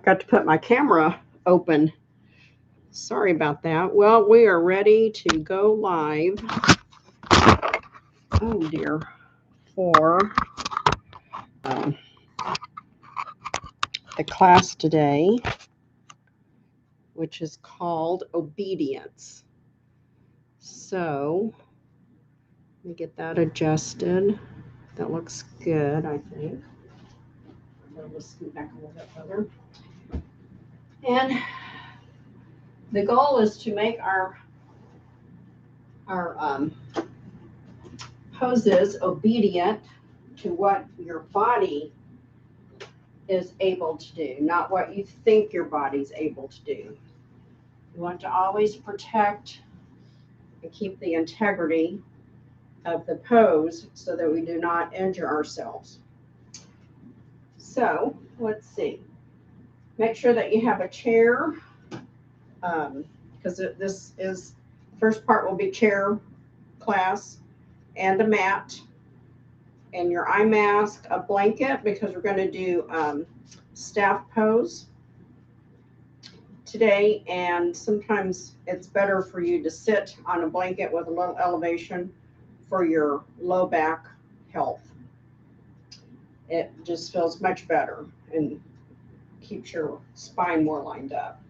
forgot to put my camera open. Sorry about that. Well, we are ready to go live. Oh dear. For the class today, which is called obedience. So let me get that adjusted. That looks good, I think. I'll just scoot back a little bit further. And the goal is to make our poses obedient to what your body is able to do, not what you think your body's able to do. You want to always protect and keep the integrity of the pose so that we do not injure ourselves. So let's see. Make sure that you have a chair, because this is, first part will be chair class, and a mat, and your eye mask, a blanket, because we're going to do staff pose today, and sometimes it's better for you to sit on a blanket with a little elevation for your low back health. It just feels much better and keeps your spine more lined up.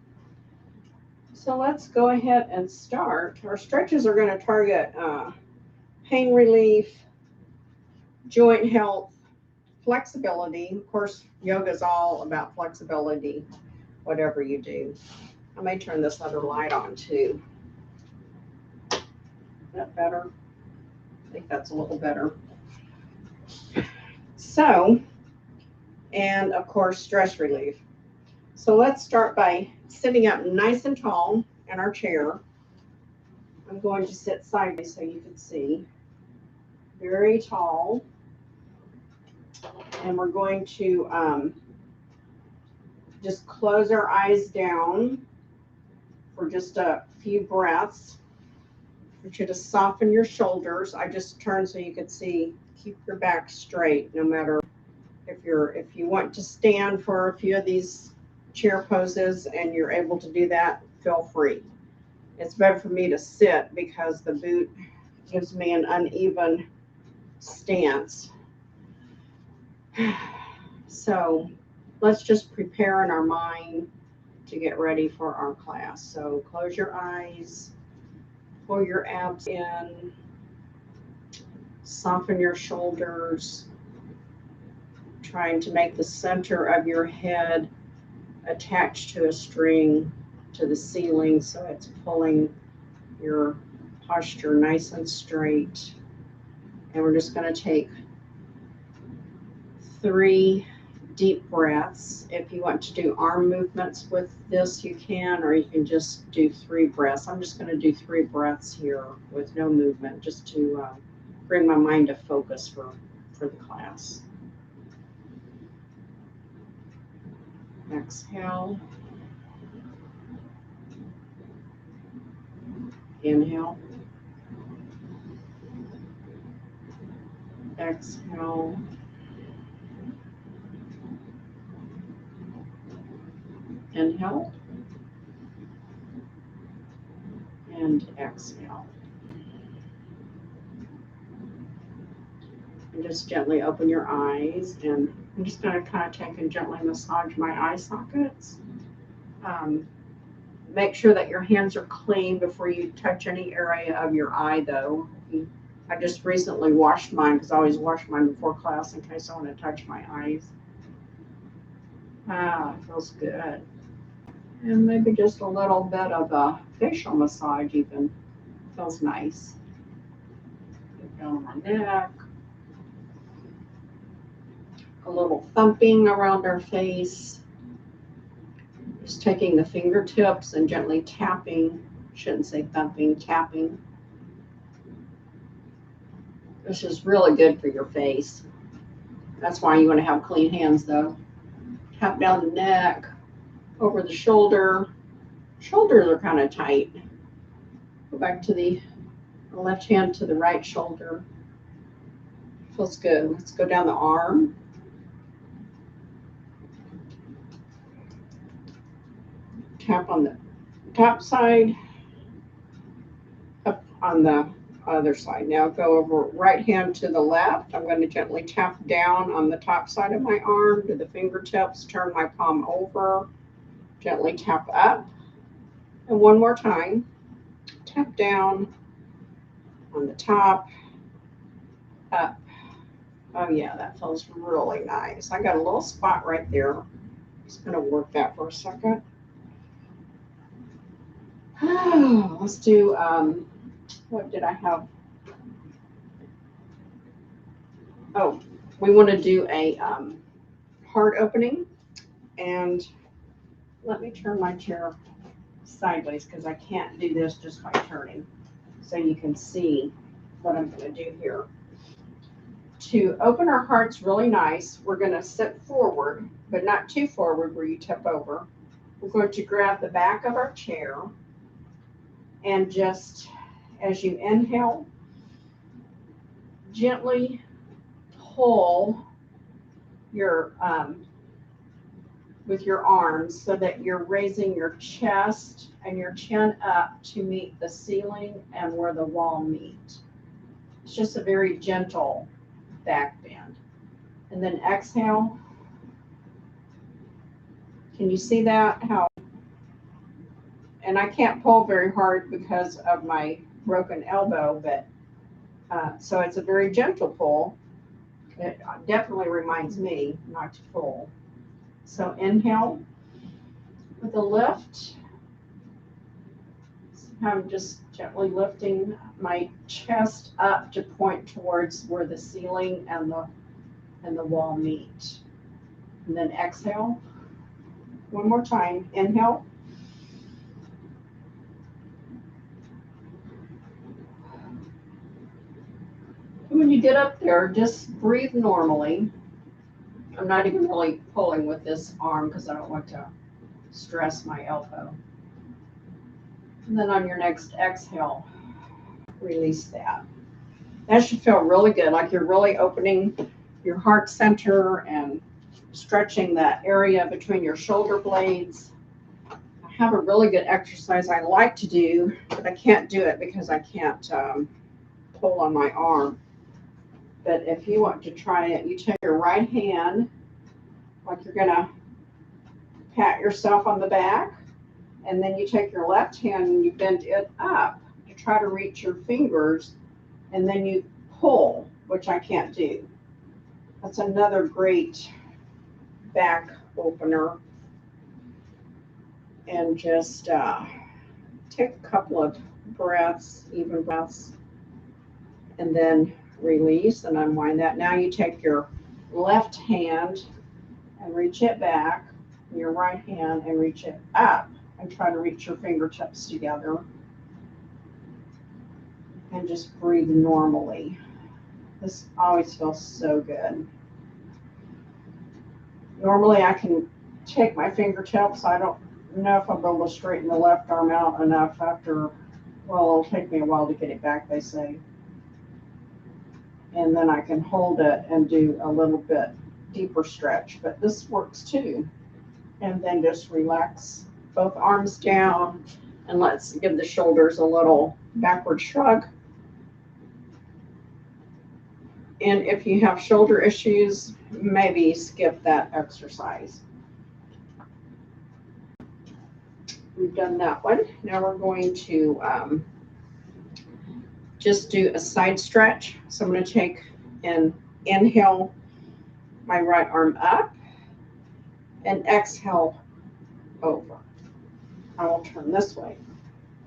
So let's go ahead and start. Our stretches are going to target pain relief, joint health, flexibility. Of course, yoga is all about flexibility, whatever you do. I may turn this other light on too. Is that better? I think that's a little better. So, and of course, stress relief. So let's start by sitting up nice and tall in our chair. I'm going to sit sideways so you can see. Very tall. And we're going to just close our eyes down for just a few breaths. I want you to soften your shoulders. I just turned so you could see. Keep your back straight, no matter if you want to stand for a few of these chair poses and you're able to do that, feel free. It's better for me to sit because the boot gives me an uneven stance. So let's just prepare in our mind to get ready for our class. So close your eyes, pull your abs in, soften your shoulders, trying to make the center of your head attached to a string to the ceiling so it's pulling your posture nice and straight. And we're just going to take 3 deep breaths. If you want to do arm movements with this, you can, or you can just do 3 breaths. I'm just going to do 3 breaths here with no movement, just to bring my mind to focus for the class. Exhale. Inhale. Exhale. Inhale. And exhale. And just gently open your eyes, and I'm just going to kind of take and gently massage my eye sockets. Make sure that your hands are clean before you touch any area of your eye, though. I just recently washed mine because I always wash mine before class in case I want to touch my eyes. It feels good. And maybe just a little bit of a facial massage even feels nice. Get down on my neck. A little thumping around our face. Just taking the fingertips and gently tapping. Shouldn't say thumping, tapping. This is really good for your face. That's why you want to have clean hands, though. Tap down the neck, over the shoulder. Shoulders are kind of tight. Go back to the left hand to the right shoulder. Feels good. Let's go down the arm. Tap on the top side, up on the other side. Now go over right hand to the left. I'm going to gently tap down on the top side of my arm to the fingertips, turn my palm over, gently tap up. And one more time, tap down on the top, up. Oh yeah, that feels really nice. I got a little spot right there. Just going to work that for a second. Let's do, what did I have? Oh, we want to do a heart opening. And let me turn my chair sideways because I can't do this just by turning. So you can see what I'm going to do here. To open our hearts really nice, we're going to sit forward, but not too forward where you tip over. We're going to grab the back of our chair and just as you inhale, gently pull your with your arms so that you're raising your chest and your chin up to meet the ceiling and where the wall meet. It's just a very gentle back bend. And then exhale. Can you see that? How? And I can't pull very hard because of my broken elbow, but so it's a very gentle pull. It definitely reminds me not to pull. So inhale with a lift. I'm just gently lifting my chest up to point towards where the ceiling and the wall meet. And then exhale. One more time. Inhale. And when you get up there, just breathe normally. I'm not even really pulling with this arm because I don't want to stress my elbow. And then on your next exhale, release that. That should feel really good, like you're really opening your heart center and stretching that area between your shoulder blades. I have a really good exercise I like to do, but I can't do it because I can't pull on my arm. But if you want to try it, you take your right hand, like you're gonna pat yourself on the back, and then you take your left hand and you bend it up to try to reach your fingers, and then you pull, which I can't do. That's another great back opener. And just take a couple of breaths, even breaths, and then release and unwind that. Now you take your left hand and reach it back, your right hand and reach it up, and try to reach your fingertips together. And just breathe normally. This always feels so good. Normally I can take my fingertips. I don't know if I'll be able to straighten the left arm out enough after, well, it'll take me a while to get it back, they say. And then I can hold it and do a little bit deeper stretch, but this works too. And then just relax both arms down and let's give the shoulders a little backward shrug. And if you have shoulder issues, maybe skip that exercise. We've done that one. Now we're going to just do a side stretch. So I'm going to take and inhale my right arm up and exhale over. I will turn this way.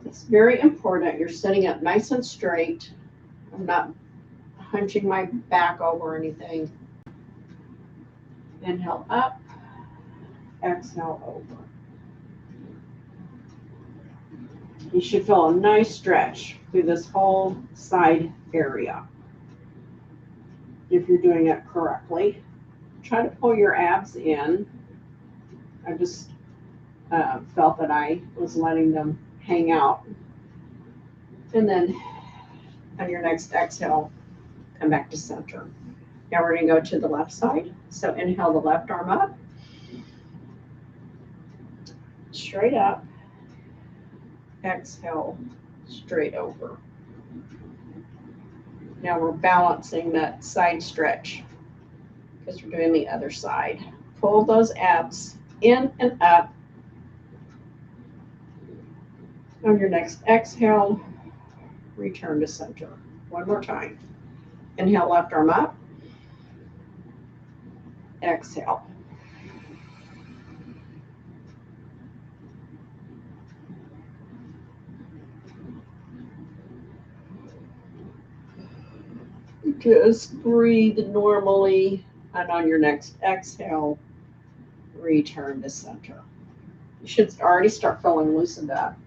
It's very important you're sitting up nice and straight. I'm not hunching my back over anything. Inhale up, exhale over. You should feel a nice stretch through this whole side area if you're doing it correctly. Try to pull your abs in. I just felt that I was letting them hang out. And then on your next exhale, come back to center. Now we're going to go to the left side. So inhale the left arm up, straight up. exhale, straight over. Now we're balancing that side stretch because we're doing the other side. Pull those abs in and up. On your next exhale, return to center. One more time. Inhale, left arm up. Exhale. Just breathe normally, and on your next exhale, return to center. You should already start feeling loosened up.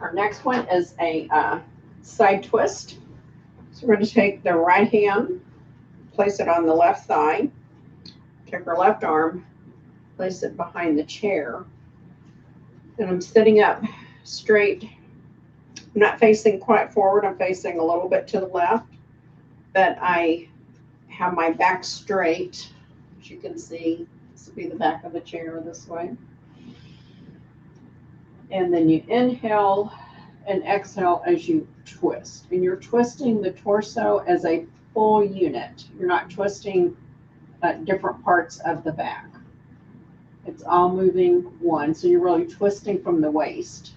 Our next one is a side twist. So we're going to take the right hand, place it on the left thigh, take our left arm, place it behind the chair, and I'm sitting up straight. I'm not facing quite forward, I'm facing a little bit to the left, but I have my back straight. As you can see, this will be the back of the chair this way. And then you inhale and exhale as you twist. And you're twisting the torso as a full unit. You're not twisting different parts of the back. It's all moving one. So you're really twisting from the waist.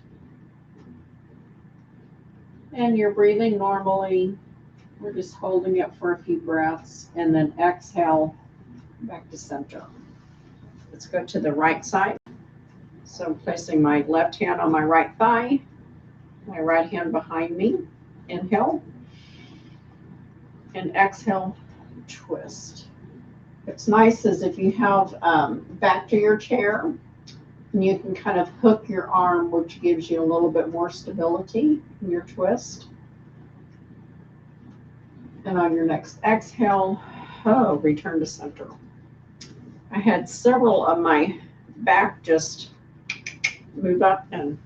And you're breathing normally. We're just holding it for a few breaths and then exhale back to center. Let's go to the right side. So I'm placing my left hand on my right thigh, my right hand behind me. Inhale and exhale, twist. What's nice is if you have back to your chair, you can kind of hook your arm, which gives you a little bit more stability in your twist. And on your next exhale, return to center. I had several of my back just move up, and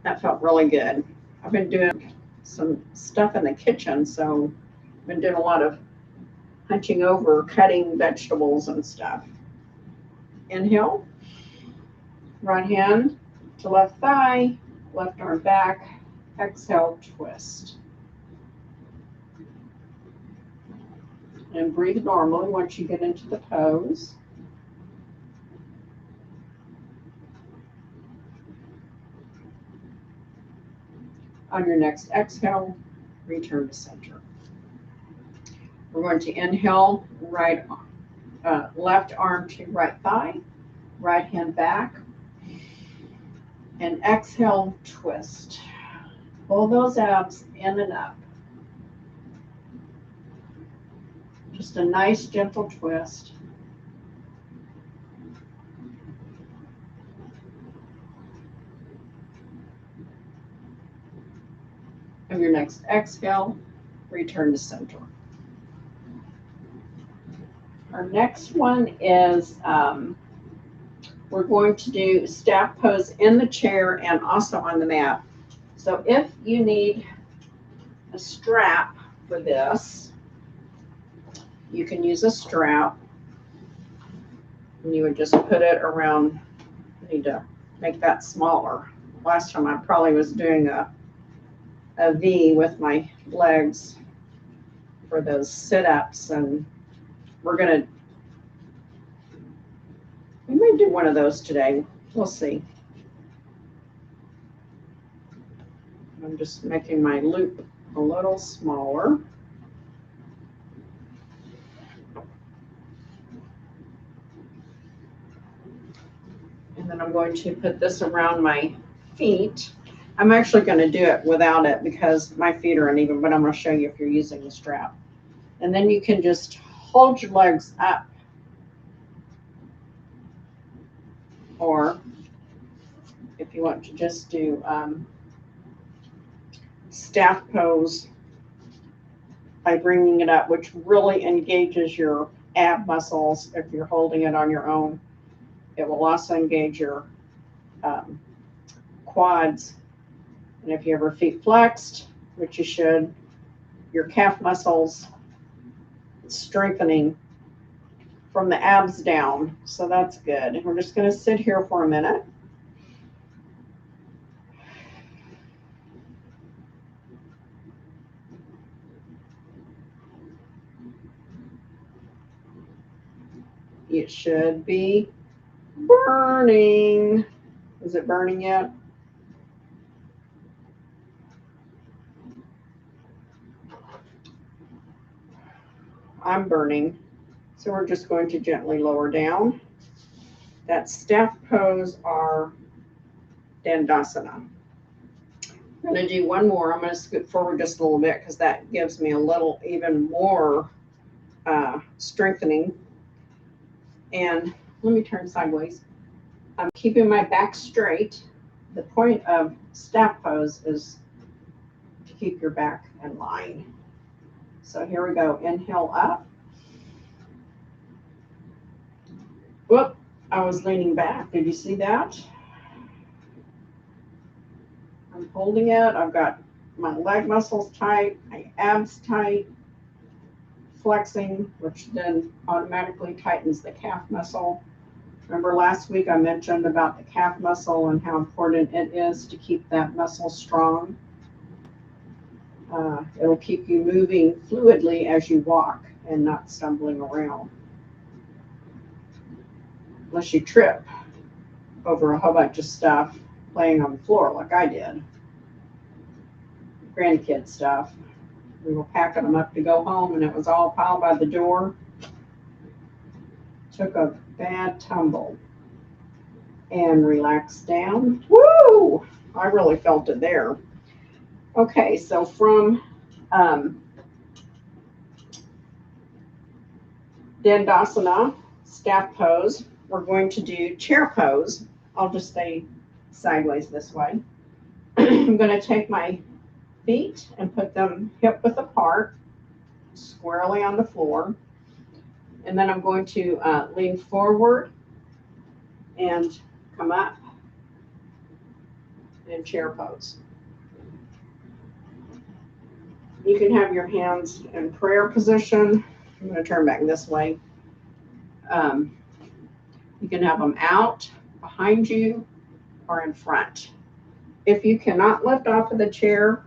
that felt really good. I've been doing some stuff in the kitchen, so I've been doing a lot of hunching over, cutting vegetables and stuff. Inhale, right hand to left thigh, left arm back, exhale, twist. And breathe normally once you get into the pose. On your next exhale, return to center. We're going to inhale, left arm to right thigh, right hand back, and exhale, twist. Pull those abs in and up. Just a nice, gentle twist. On your next exhale, return to center. Our next one is we're going to do staff pose in the chair and also on the mat. So if you need a strap for this, you can use a strap. And you would just put it around. I need to make that smaller. Last time I probably was doing a V with my legs for those sit-ups, and we may do one of those today. We'll see. I'm just making my loop a little smaller. And then I'm going to put this around my feet. I'm actually going to do it without it because my feet are uneven, but I'm going to show you if you're using the strap. And then you can just hold your legs up. Or if you want to just do staff pose by bringing it up, which really engages your ab muscles if you're holding it on your own. It will also engage your quads. And if you have your feet flexed, which you should, your calf muscles, it's strengthening from the abs down. So that's good. And we're just going to sit here for a minute. it should be burning. Is it burning yet? I'm burning. So we're just going to gently lower down. That staff pose or Dandasana. I'm going to do one more. I'm going to scoot forward just a little bit because that gives me a little even more strengthening. And let me turn sideways. I'm keeping my back straight. The point of staff pose is to keep your back in line. So here we go. Inhale up. Whoop, I was leaning back. Did you see that? I'm holding it. I've got my leg muscles tight, my abs tight, flexing, which then automatically tightens the calf muscle. Remember last week I mentioned about the calf muscle and how important it is to keep that muscle strong. It'll keep you moving fluidly as you walk and not stumbling around. Unless you trip over a whole bunch of stuff laying on the floor like I did. Grandkid stuff. We were packing them up to go home and it was all piled by the door. Took a bad tumble and relaxed down. Woo! I really felt it there. Okay, so from Dandasana, staff pose, we're going to do chair pose. I'll just stay sideways this way. I'm going to take my feet and put them hip width apart, squarely on the floor. And then I'm going to lean forward and come up in chair pose. You can have your hands in prayer position. I'm going to turn back this way. You can have them out, behind you, or in front. If you cannot lift off of the chair,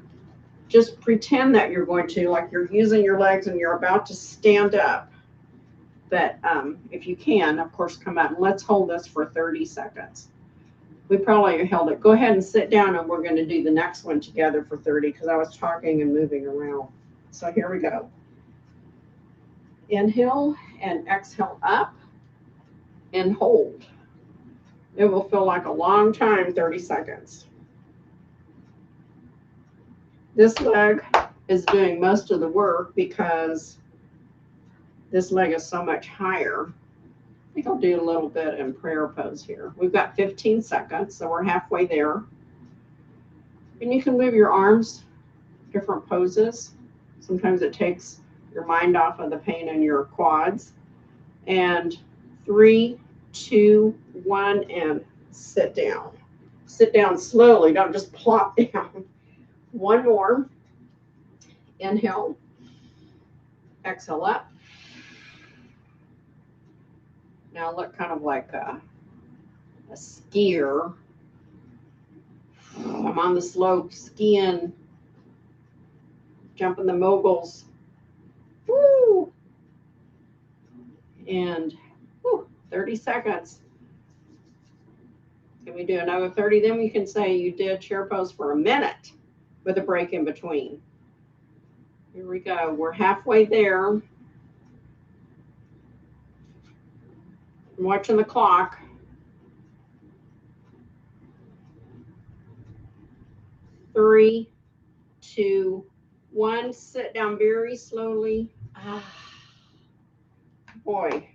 just pretend that you're going to, like you're using your legs and you're about to stand up. But if you can, of course, come out and let's hold this for 30 seconds. We probably held it. Go ahead and sit down and we're going to do the next one together for 30 because I was talking and moving around. So here we go. Inhale and exhale up and hold. It will feel like a long time, 30 seconds. This leg is doing most of the work because this leg is so much higher. I think I'll do a little bit in prayer pose here. We've got 15 seconds, so we're halfway there. And you can move your arms, different poses. Sometimes it takes your mind off of the pain in your quads. And 3, 2, 1, and sit down. Sit down slowly, don't just plop down. One more. Inhale, exhale up. Now look kind of like a skier. I'm on the slope skiing, jumping the moguls. Woo! And 30 seconds. Can we do another 30? Then we can say you did chair pose for a minute with a break in between. Here we go. We're halfway there. I'm watching the clock. 3, 2, 1. Sit down very slowly. Boy.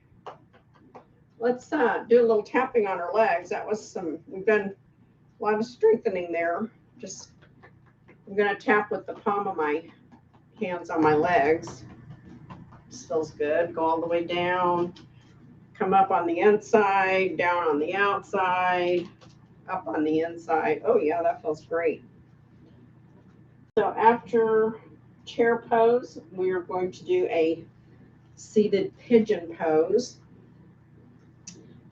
Let's do a little tapping on our legs. That was we've done a lot of strengthening there. I'm going to tap with the palm of my hands on my legs. This feels good. Go all the way down. Come up on the inside, down on the outside, up on the inside. Oh yeah, that feels great. So after chair pose, we are going to do a seated pigeon pose.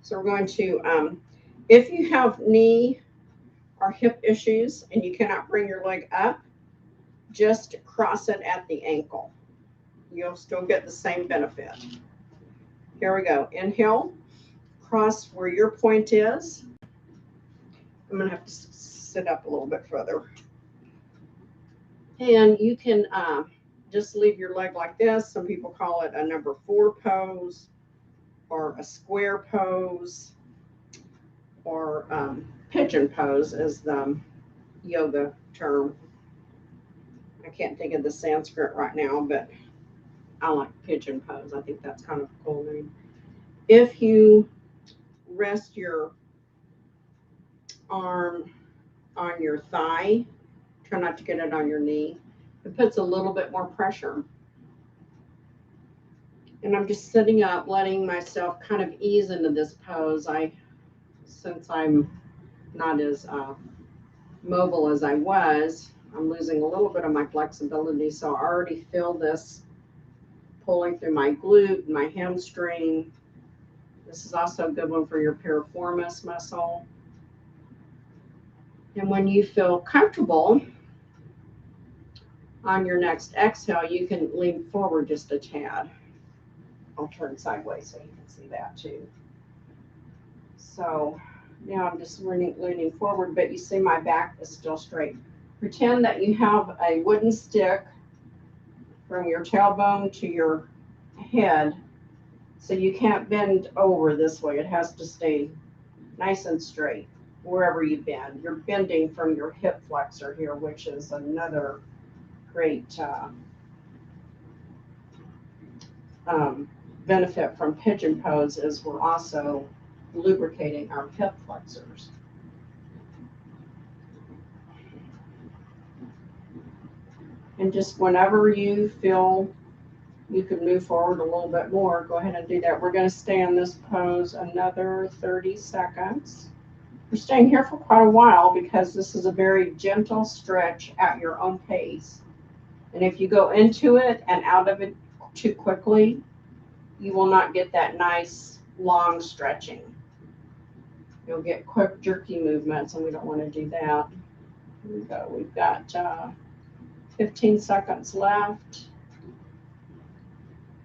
So we're going to, if you have knee or hip issues and you cannot bring your leg up, just cross it at the ankle. You'll still get the same benefit. Here we go. Inhale, cross where your point is. I'm going to have to sit up a little bit further. And you can just leave your leg like this. Some people call it a number 4 pose or a square pose or pigeon pose is the yoga term. I can't think of the Sanskrit right now, but I like pigeon pose. I think that's kind of a cool name. If you rest your arm on your thigh, try not to get it on your knee. It puts a little bit more pressure. And I'm just sitting up, letting myself kind of ease into this pose. Since I'm not as mobile as I was, I'm losing a little bit of my flexibility. So I already feel this pulling through my glute, my hamstring. This is also a good one for your piriformis muscle. And when you feel comfortable, on your next exhale, you can lean forward just a tad. I'll turn sideways so you can see that too. So now I'm just leaning forward, but you see my back is still straight. Pretend that you have a wooden stick from your tailbone to your head, so you can't bend over this way. It has to stay nice and straight wherever you bend. You're bending from your hip flexor here, which is another great benefit from pigeon pose, is we're also lubricating our hip flexors. And just whenever you feel you can move forward a little bit more, go ahead and do that. We're going to stay in this pose another 30 seconds. We're staying here for quite a while because this is a very gentle stretch at your own pace. And if you go into it and out of it too quickly, you will not get that nice long stretching. You'll get quick jerky movements, and we don't want to do that. Here we go. We've got 15 seconds left.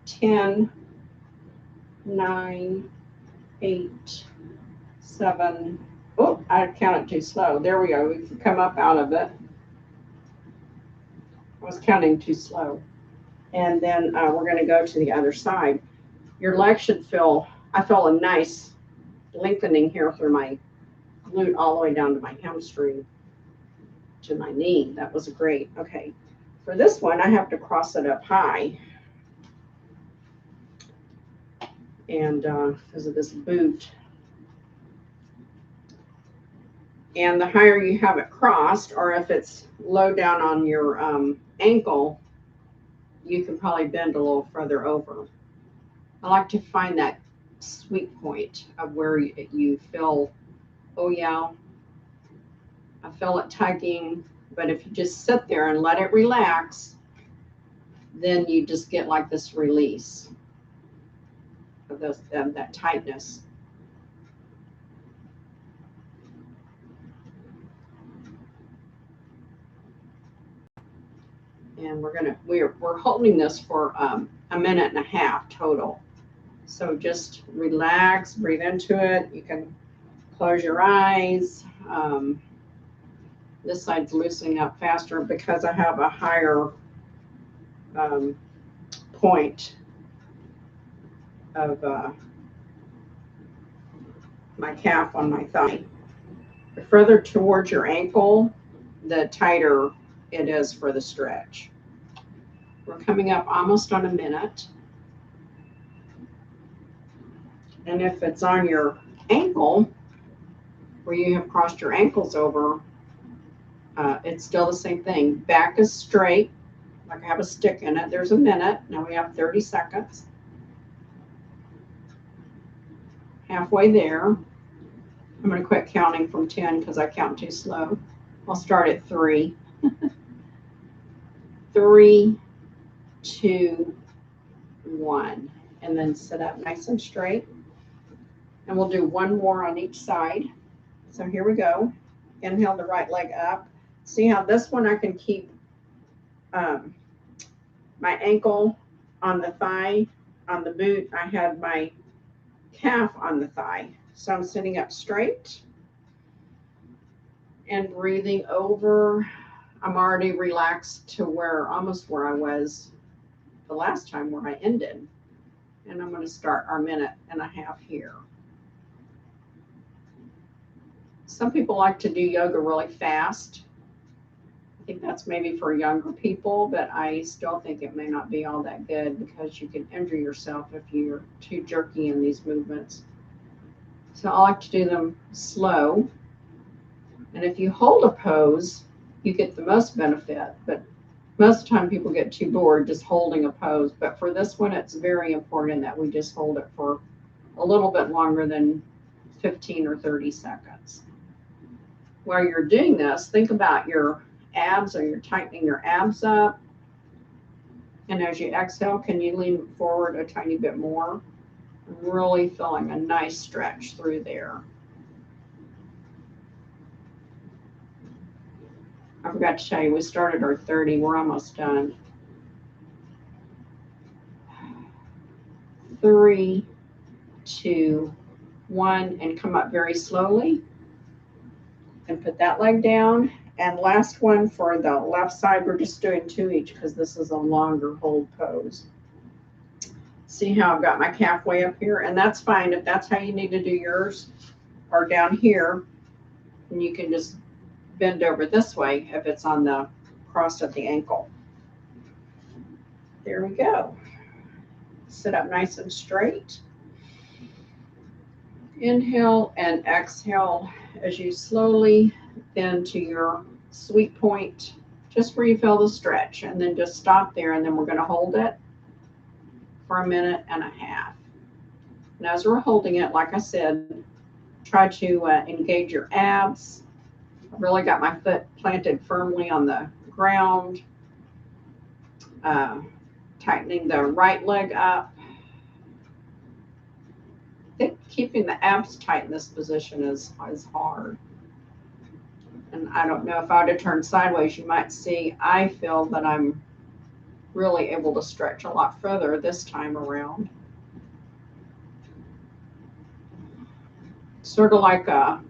10, 9, 8, 7. Oh, I counted too slow. There we go. We can come up out of it. I was counting too slow. And then we're going to go to the other side. Your leg should feel, I feel a nice lengthening here through my glute all the way down to my hamstring to my knee. That was great. Okay. For this one, I have to cross it up high. And because of this boot. And the higher you have it crossed, or if it's low down on your ankle, you can probably bend a little further over. I like to find that sweet point of where you feel, oh yeah, I feel it tugging. But if you just sit there and let it relax, then you just get like this release of that tightness. And we're holding this for a minute and a half total. So just relax, breathe into it. You can close your eyes. This side's loosening up faster because I have a higher point of my calf on my thigh. The further towards your ankle, the tighter it is for the stretch. We're coming up almost on a minute. And if it's on your ankle, where you have crossed your ankles over, it's still the same thing. Back is straight, like I have a stick in it. There's a minute. Now we have 30 seconds. Halfway there. I'm going to quit counting from 10 because I count too slow. I'll start at 3. 3, 2, 1. And then sit up nice and straight. And we'll do one more on each side. So here we go. Inhale the right leg up. See how this one I can keep my ankle on the thigh, on the boot. I had my calf on the thigh. So I'm sitting up straight and breathing over. I'm already relaxed to almost where I was the last time where I ended. And I'm going to start our 1.5 minutes here. Some people like to do yoga really fast. I think that's maybe for younger people, but I still think it may not be all that good because you can injure yourself if you're too jerky in these movements. So I like to do them slow. And if you hold a pose, you get the most benefit, but most of the time people get too bored just holding a pose. But for this one, it's very important that we just hold it for a little bit longer than 15 or 30 seconds. While you're doing this, think about your abs, or you're tightening your abs up. And as you exhale, can you lean forward a tiny bit more? I'm really feeling a nice stretch through there. I forgot to tell you, we started our 30. We're almost done. 3, 2, 1, and come up very slowly. And put that leg down. And last one for the left side, we're just doing 2 each because this is a longer hold pose. See how I've got my calf way up here? And that's fine if that's how you need to do yours, or down here. And you can just bend over this way if it's on the cross of the ankle. There we go. Sit up nice and straight. Inhale and exhale as you slowly bend to your sweet point, just where you feel the stretch, and then just stop there, and then we're going to hold it for 1.5 minutes. And as we're holding it, like I said, try to engage your abs. I've really got my foot planted firmly on the ground, tightening the right leg up. I think keeping the abs tight in this position is hard. And I don't know, if I were to turn sideways, you might see I feel that I'm really able to stretch a lot further this time around. Sort of like a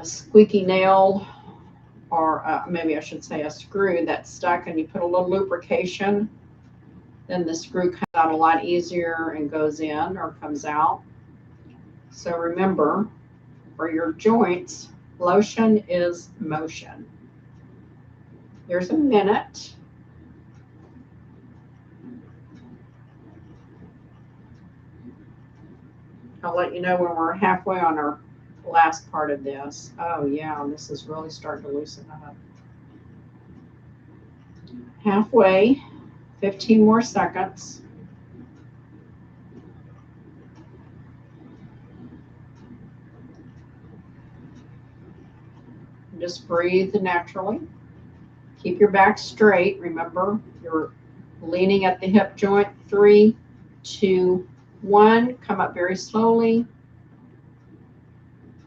squeaky nail, or maybe I should say a screw that's stuck, and you put a little lubrication, then the screw comes out a lot easier and goes in or comes out. So remember, for your joints, lotion is motion. Here's 1 minute. I'll let you know when we're halfway on our last part of this. Oh yeah, this is really starting to loosen up. Halfway, 15 more seconds. Just breathe naturally. Keep your back straight. Remember, you're leaning at the hip joint. 3, 2, 1. Come up very slowly.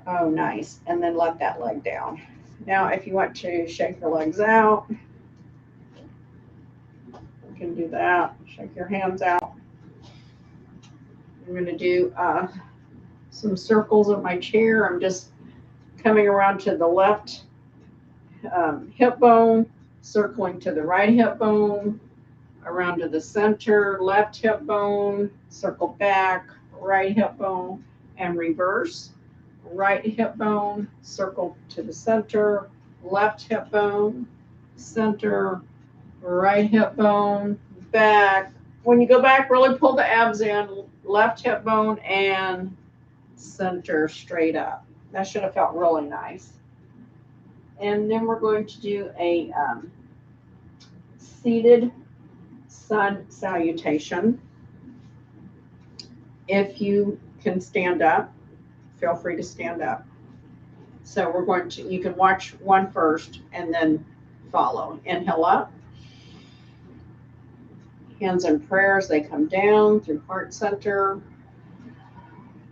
Oh, nice. And then let that leg down. Now, if you want to shake your legs out, you can do that. Shake your hands out. I'm going to do some circles of my chair. I'm just coming around to the left hip bone, circling to the right hip bone, around to the center, left hip bone, circle back, right hip bone, and reverse. Right hip bone, circle to the center, left hip bone, center, right hip bone, back. When you go back, really pull the abs in, left hip bone and center straight up. That should have felt really nice. And then we're going to do a seated sun salutation. If you can stand up, feel free to stand up. So we're going to, you can watch one first and then follow. Inhale up. Hands in prayer as they come down through heart center.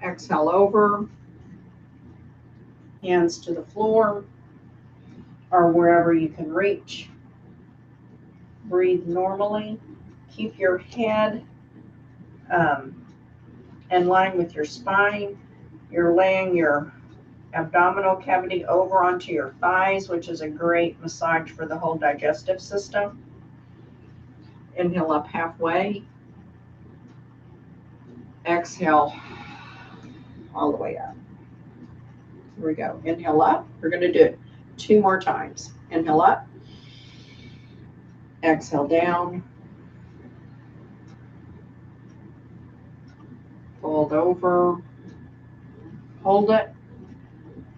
Exhale over. Hands to the floor or wherever you can reach. Breathe normally. Keep your head and in line with your spine. You're laying your abdominal cavity over onto your thighs, which is a great massage for the whole digestive system. Inhale up halfway. Exhale all the way up. Here we go. Inhale up. We're going to do it 2 more times. Inhale up. Exhale down. Fold over. Hold it.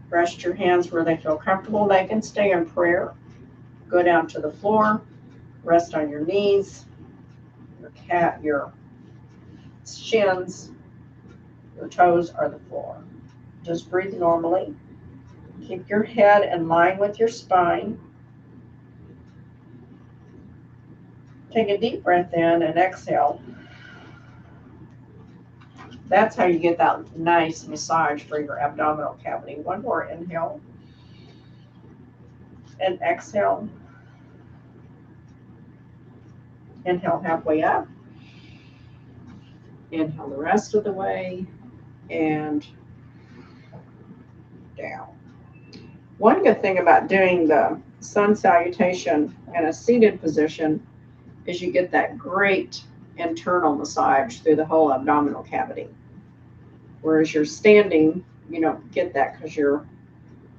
Rest your hands where they feel comfortable. They can stay in prayer. Go down to the floor. Rest on your knees, your shins, your toes are the floor. Just breathe normally. Keep your head in line with your spine. Take a deep breath in and exhale. That's how you get that nice massage for your abdominal cavity. One more inhale and exhale. Inhale halfway up. Inhale the rest of the way and down. One good thing about doing the sun salutation in a seated position is you get that great internal massage through the whole abdominal cavity. Whereas you're standing, you don't get that because you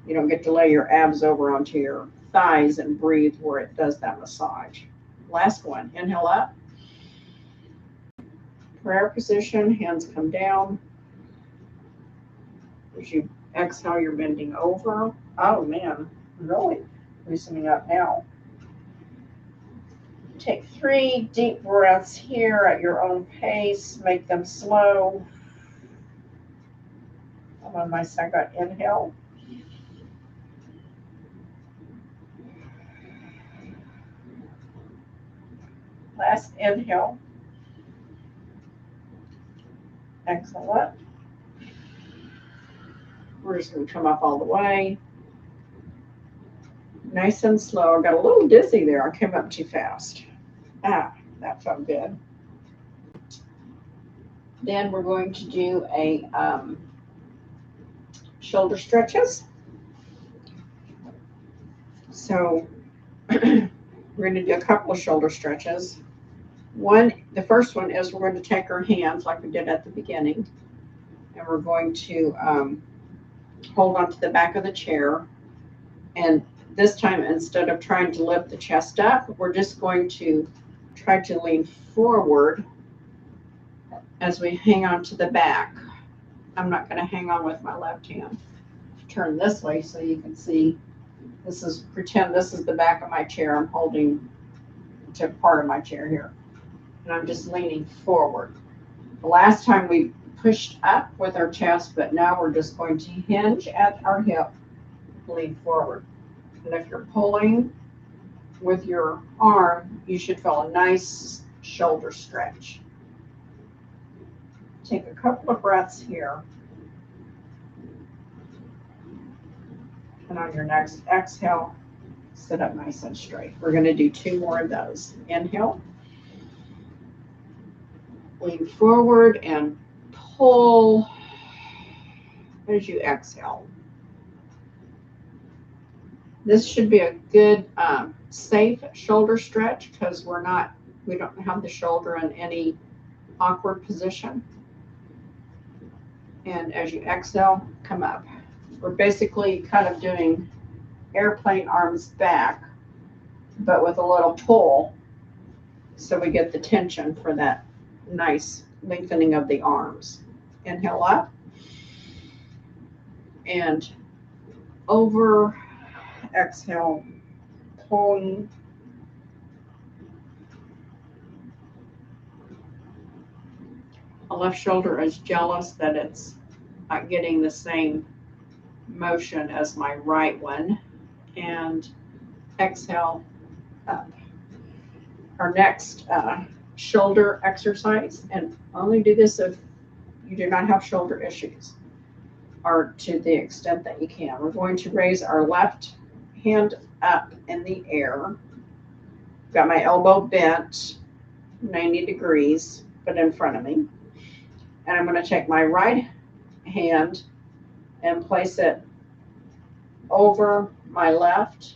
don't get to lay your abs over onto your thighs and breathe where it does that massage. Last one, inhale up. Prayer position, hands come down. As you exhale, you're bending over. Oh man, really loosening up now. Take 3 deep breaths here at your own pace. Make them slow. I'm on my second inhale. Last inhale. Exhale up. We're just going to come up all the way. Nice and slow. I got a little dizzy there. I came up too fast. That felt good. Then we're going to do a shoulder stretches. So we're going to do a couple of shoulder stretches. The first one is we're going to take our hands like we did at the beginning, and we're going to hold onto the back of the chair. And this time, instead of trying to lift the chest up, we're just going to try to lean forward as we hang on to the back. I'm not going to hang on with my left hand. Turn this way so you can see. Pretend this is the back of my chair. I'm holding to part of my chair here. And I'm just leaning forward. The last time we pushed up with our chest, but now we're just going to hinge at our hip, lean forward. And if you're pulling with your arm, you should feel a nice shoulder stretch. Take a couple of breaths here. And on your next exhale, sit up nice and straight. We're going to do 2 more of those. Inhale. Lean forward and pull as you exhale. This should be a good, safe shoulder stretch because we don't have the shoulder in any awkward position. And as you exhale, come up. We're basically kind of doing airplane arms back, but with a little pull, so we get the tension for that nice lengthening of the arms. Inhale up and over. Exhale, pulling. My left shoulder is jealous that it's not getting the same motion as my right one. And exhale up. Our next shoulder exercise, and only do this if you do not have shoulder issues, or to the extent that you can. We're going to raise our left hand up in the air. Got my elbow bent 90 degrees, but in front of me. And I'm going to take my right hand and place it over my left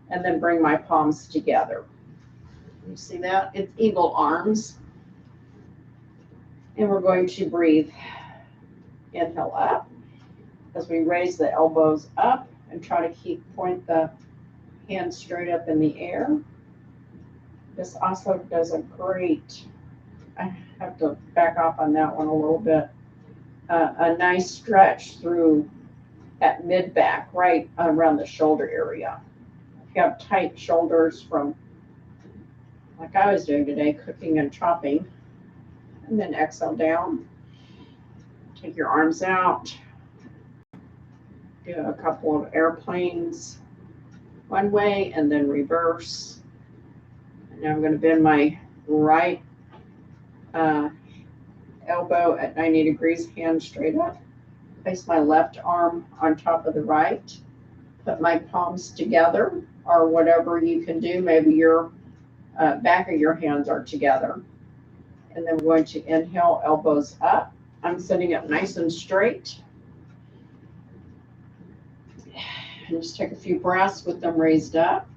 and then bring my palms together. You see that? It's eagle arms. And we're going to breathe. Inhale up as we raise the elbows up and try to point the hands straight up in the air. This also does a great, I have to back off on that one a little bit, a nice stretch through that mid back, right around the shoulder area. If you have tight shoulders from, like I was doing today, cooking and chopping, and then exhale down. Take your arms out. Do a couple of airplanes one way and then reverse. And now I'm going to bend my right elbow at 90 degrees, hand straight up. Place my left arm on top of the right. Put my palms together, or whatever you can do. Maybe your back of your hands are together. And then we're going to inhale, elbows up. I'm sitting up nice and straight. And just take a few breaths with them raised up.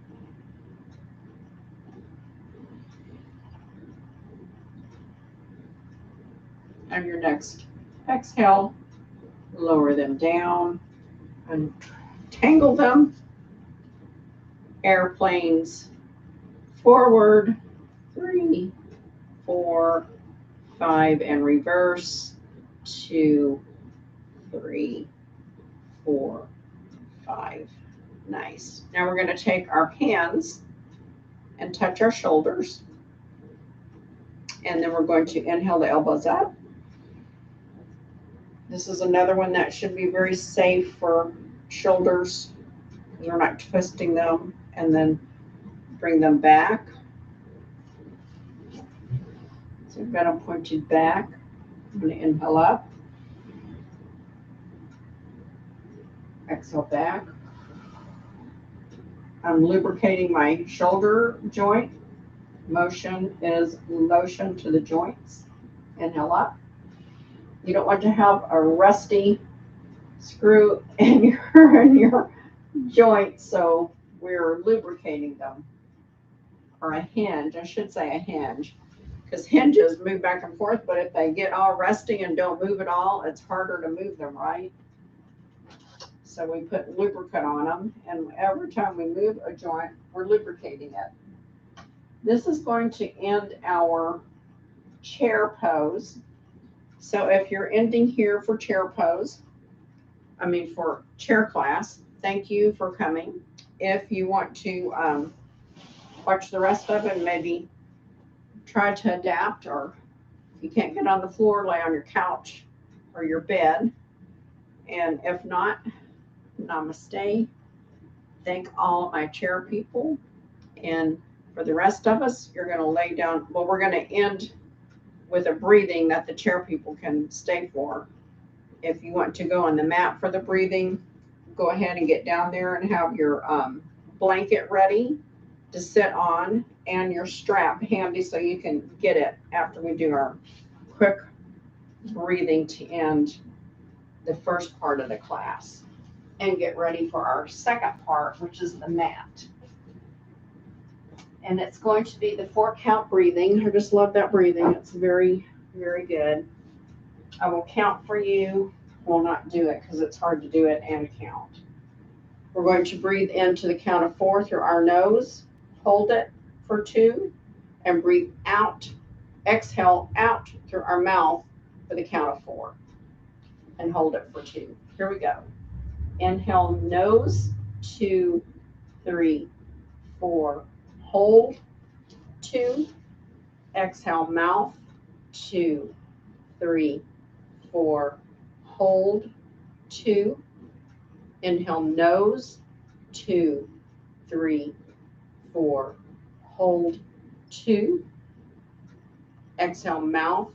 And your next exhale, lower them down and tangle them. Airplanes forward, 3, 4, 5, and reverse, 2, 3, 4, 5. Nice. Now we're going to take our hands and touch our shoulders. And then we're going to inhale the elbows up. This is another one that should be very safe for shoulders because we're not twisting them, and then bring them back. So we've got them pointed back. I'm going to inhale up. Exhale back. I'm lubricating my shoulder joint. Motion is motion to the joints. Inhale up. You don't want to have a rusty screw in your joint, so we're lubricating them. Or a hinge, I should say a hinge, because hinges move back and forth, but if they get all rusty and don't move at all, it's harder to move them, right? So we put lubricant on them, and every time we move a joint, we're lubricating it. This is going to end our chair pose. So if you're ending here for chair pose, for chair class, thank you for coming. If you want to watch the rest of it and maybe try to adapt, or if you can't get on the floor, lay on your couch or your bed. And if not, namaste. Thank all of my chair people. And for the rest of us, you're going to lay down. Well, we're going to end with a breathing that the chair people can stay for. If you want to go on the mat for the breathing, go ahead and get down there and have your blanket ready to sit on and your strap handy so you can get it after we do our quick breathing to end the first part of the class and get ready for our second part, which is the mat. And it's going to be the 4-count breathing. I just love that breathing. It's very, very good. I will count for you. We'll not do it because it's hard to do it and count. We're going to breathe into the count of 4 through our nose. Hold it for 2 and breathe out. Exhale out through our mouth for the count of 4 and hold it for 2. Here we go. Inhale nose, 2, 3, 4. Hold, 2. Exhale mouth, 2, 3, 4. Hold, 2. Inhale nose, 2, 3, 4. Hold, 2. Exhale mouth,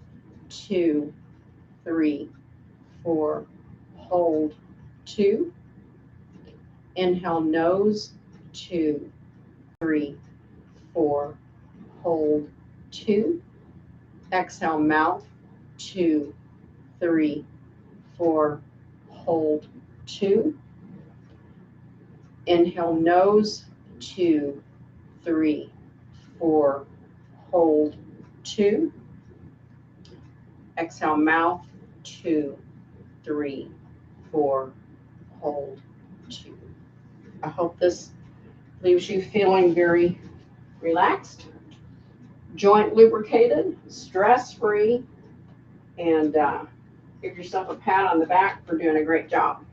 2, 3, 4. Hold, 2. Inhale nose, 2, 3, 4. Hold, 2. Exhale mouth, 2, 3, 4, hold 2. Inhale nose, 2, 3, 4, hold 2. Exhale mouth, 2, 3, 4, hold 2. I hope this leaves you feeling very relaxed, joint lubricated, stress-free, and give yourself a pat on the back for doing a great job.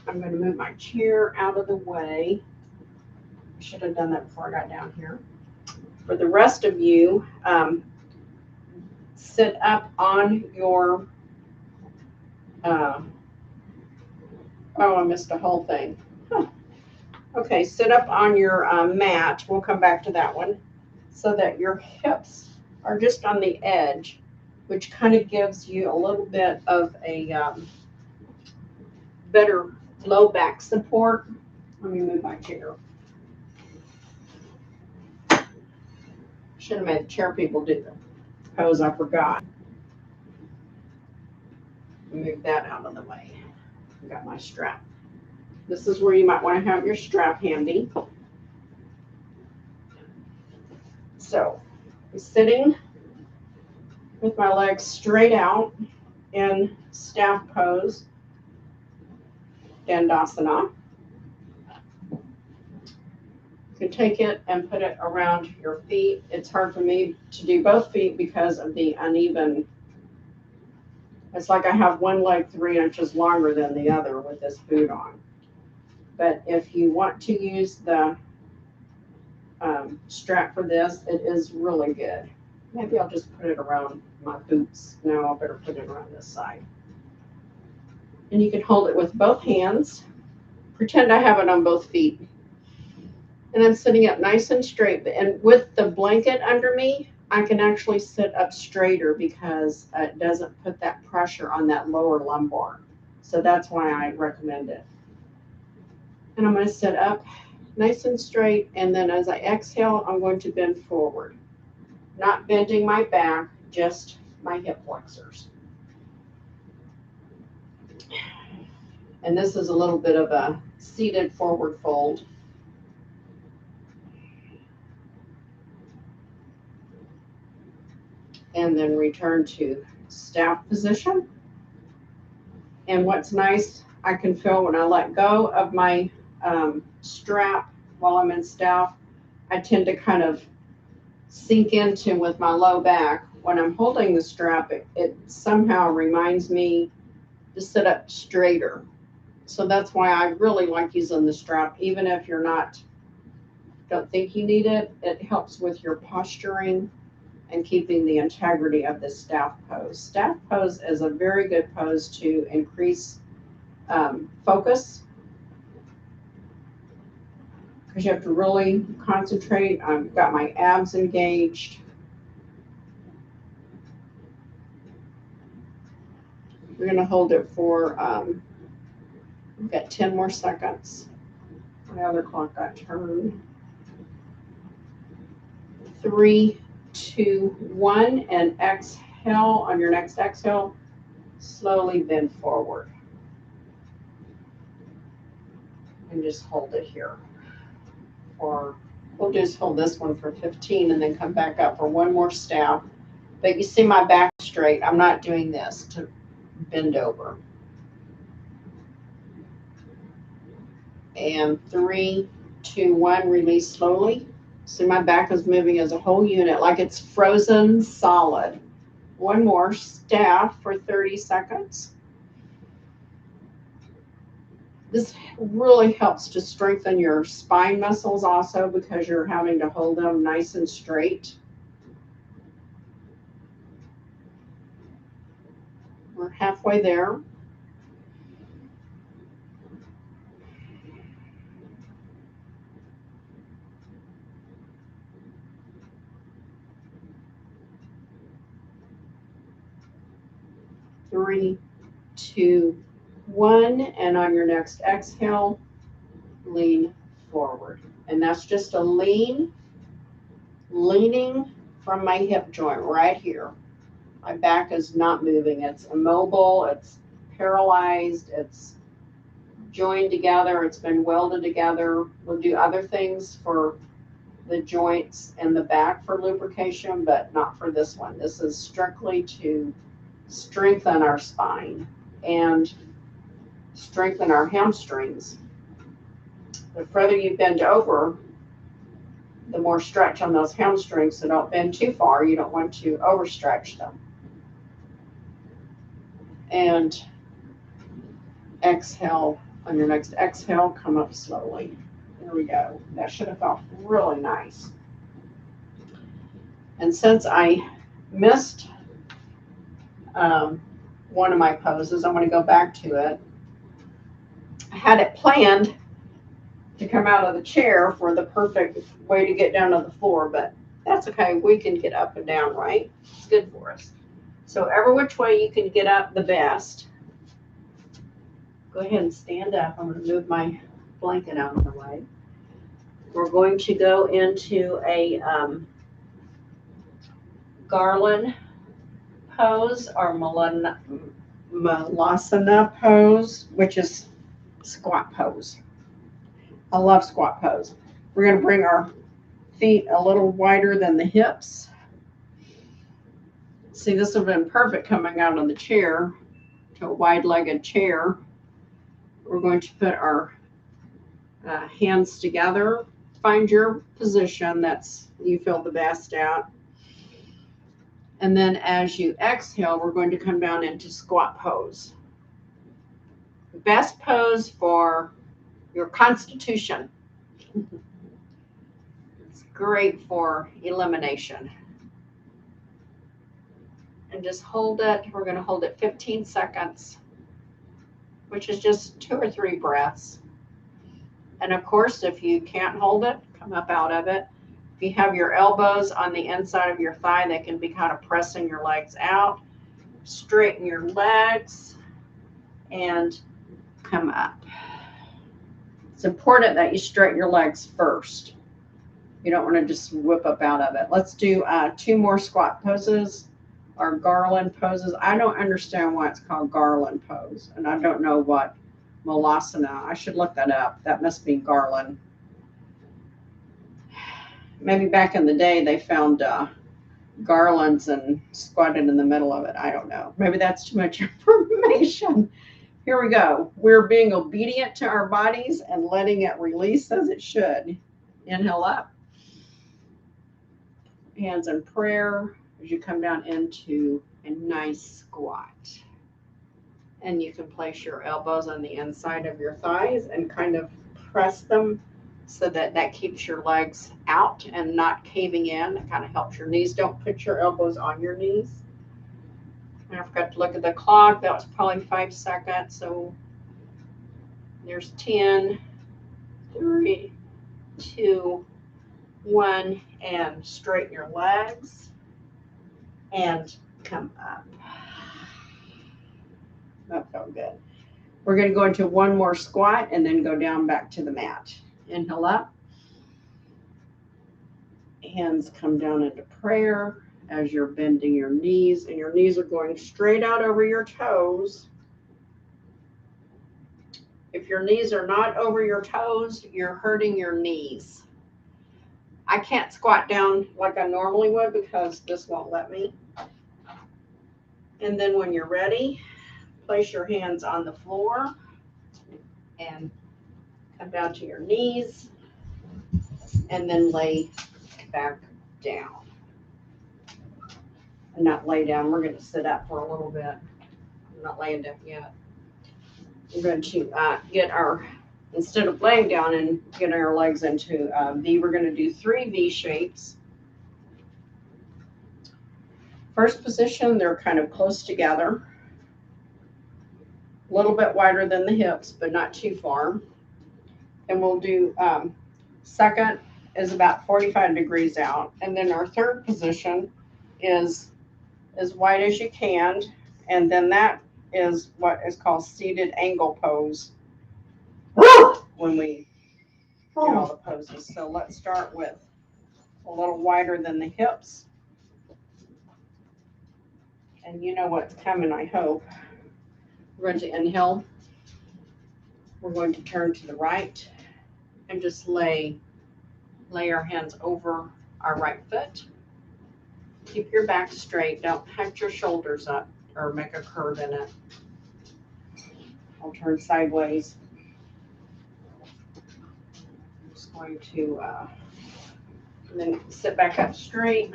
I'm going to move my chair out of the way. I should have done that before I got down here. For the rest of you, sit up on your, oh, I missed a whole thing. Huh. Okay, sit up on your mat. We'll come back to that one, so that your hips are just on the edge, which kind of gives you a little bit of a better low back support. Let me move my chair. Should have made the chair people do the pose. I forgot. Move that out of the way. I've got my strap. This is where you might want to have your strap handy. So I'm sitting with my legs straight out in staff pose, Dandasana. You can take it and put it around your feet. It's hard for me to do both feet because of the uneven. It's like I have one leg 3 inches longer than the other with this boot on. But if you want to use the strap for this, it is really good. Maybe I'll just put it around my boots. No, I'll better put it around this side. And you can hold it with both hands. Pretend I have it on both feet. And I'm sitting up nice and straight. And with the blanket under me, I can actually sit up straighter because it doesn't put that pressure on that lower lumbar. So that's why I recommend it. And I'm going to sit up nice and straight. And then as I exhale, I'm going to bend forward. Not bending my back, just my hip flexors. And this is a little bit of a seated forward fold. And then return to staff position. And what's nice, I can feel when I let go of my strap while I'm in staff, I tend to kind of sink into with my low back. When I'm holding the strap, it somehow reminds me to sit up straighter. So that's why I really like using the strap, even if you're don't think you need it. It helps with your posturing and keeping the integrity of the staff pose. Staff pose is a very good pose to increase focus, because you have to really concentrate. I've got my abs engaged. We're going to hold it for, we've got 10 more seconds. My other clock got turned. 3, 2, 1, and exhale. On your next exhale, slowly bend forward. And just hold it here. Or we'll just hold this one for 15 and then come back up for one more staff. But you see my back straight. I'm not doing this to bend over. And 3, 2, 1, release slowly. See, my back is moving as a whole unit, like it's frozen solid. One more staff for 30 seconds. This really helps to strengthen your spine muscles also, because you're having to hold them nice and straight. We're halfway there. Three, 2, 1, and on your next exhale, lean forward. And that's just a leaning from my hip joint right here. My back is not moving. It's immobile, it's paralyzed, it's joined together, it's been welded together. We'll do other things for the joints and the back for lubrication, but not for this one. This is strictly to strengthen our spine and strengthen our hamstrings. The further you bend over, the more stretch on those hamstrings, so don't bend too far. You don't want to overstretch them. And exhale. On your next exhale, come up slowly. There we go. That should have felt really nice. And since I missed one of my poses, I'm going to go back to it. I had it planned to come out of the chair for the perfect way to get down to the floor, but that's okay. We can get up and down, right? It's good for us. So every which way you can get up, the best. Go ahead and stand up. I'm going to move my blanket out of the way. We're going to go into a garland pose or malasana pose, which is squat pose. I love squat pose. We're going to bring our feet a little wider than the hips. See, this would have been perfect coming out of the chair to a wide-legged chair. We're going to put our hands together. Find your position that's you feel the best at. And then as you exhale, we're going to come down into squat pose. Best pose for your constitution. It's great for elimination. And just hold it. We're going to hold it 15 seconds, which is just 2 or 3 breaths. And of course, if you can't hold it, come up out of it. If you have your elbows on the inside of your thigh, they can be kind of pressing your legs out. Straighten your legs and come up. It's important that you straighten your legs first. You don't want to just whip up out of it. Let's do 2 more squat poses or garland poses. I don't understand why it's called garland pose, and I don't know what malasana. I should look that up. That must be garland. Maybe back in the day they found garlands and squatted in the middle of it. I don't know. Maybe that's too much information. Here we go. We're being obedient to our bodies and letting it release as it should. Inhale up. Hands in prayer as you come down into a nice squat. And you can place your elbows on the inside of your thighs and kind of press them so that that keeps your legs out and not caving in. It kind of helps your knees. Don't put your elbows on your knees. And I forgot to look at the clock. That was probably 5 seconds. So there's 10, 3, 2, 1, and straighten your legs and come up. That felt good. We're going to go into 1 more squat and then go down back to the mat. Inhale up. Hands come down into prayer as you're bending your knees, and your knees are going straight out over your toes. If your knees are not over your toes, you're hurting your knees. I can't squat down like I normally would because this won't let me. And then when you're ready, place your hands on the floor and come down to your knees and then lay back down. And not lay down. We're going to sit up for a little bit. I'm not laying down yet. We're going to get our, instead of laying down and getting our legs into V, we're going to do 3 V shapes. First position, they're kind of close together. A little bit wider than the hips, but not too far. And we'll do second is about 45 degrees out. And then our third position is as wide as you can. And then that is what is called seated angle pose when we do all the poses. So let's start with a little wider than the hips. And you know what's coming, I hope. We're going to inhale. We're going to turn to the right and just lay our hands over our right foot. Keep your back straight. Don't hunch your shoulders up or make a curve in it. I'll turn sideways. I'm just going to and then sit back up straight.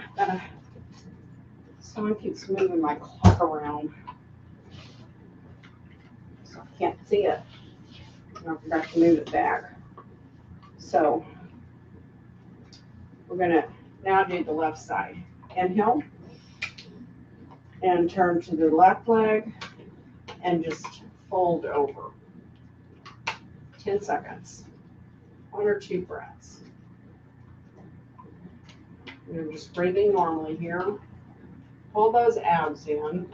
Someone keeps moving my clock around, so I can't see it. And I forgot to move it back. So we're gonna now do the left side. Inhale and turn to the left leg and just fold over. 10 seconds. 1 or 2 breaths. You're just breathing normally here. Pull those abs in.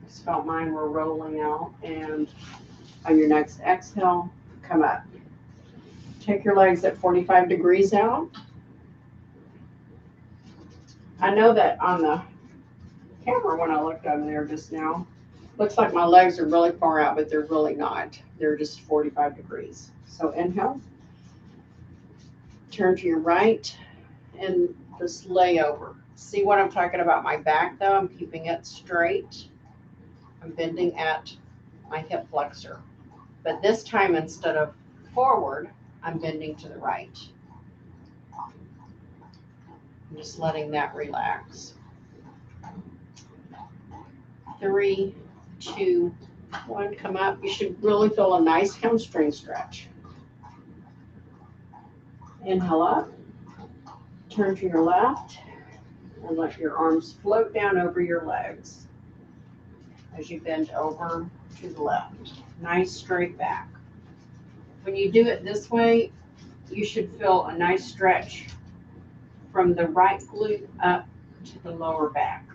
Just felt mine were rolling out. And on your next exhale, come up. Take your legs at 45 degrees out. I know that on the camera when I looked over there just now, looks like my legs are really far out, but they're really not. They're just 45 degrees. So inhale. Turn to your right and just lay over. See what I'm talking about? My back though, I'm keeping it straight. I'm bending at my hip flexor. But this time, instead of forward, I'm bending to the right. I'm just letting that relax. 3, 2, 1, come up. You should really feel a nice hamstring stretch. Inhale up. Turn to your left and let your arms float down over your legs as you bend over to the left. Nice straight back. When you do it this way, you should feel a nice stretch from the right glute up to the lower back.